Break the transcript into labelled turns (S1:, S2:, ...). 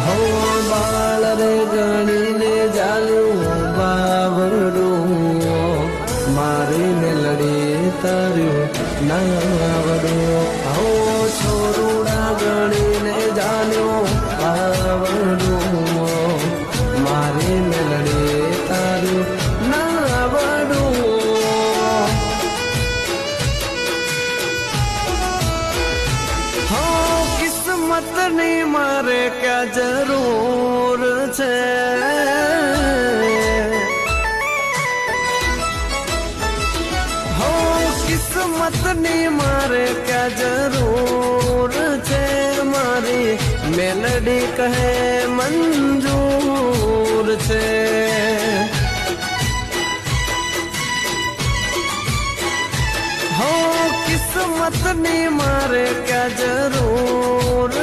S1: હો બાળ રે ગણીને જાલ્યું બાવડું મારી મેલડી તાર્યું નાવડું હો છોરુડા ગણીને જાલ્યું બાવડું મારી મેલડી તાર્યું નાવડું હો કિસ્મતની મારે ક્યાં જરૂર છે હો કિસ્મતની મારે ક્યાં જરૂર છે મારી મેલડી કહે મંજૂર છે હો કિસ્મતની મારે ક્યાં જરૂર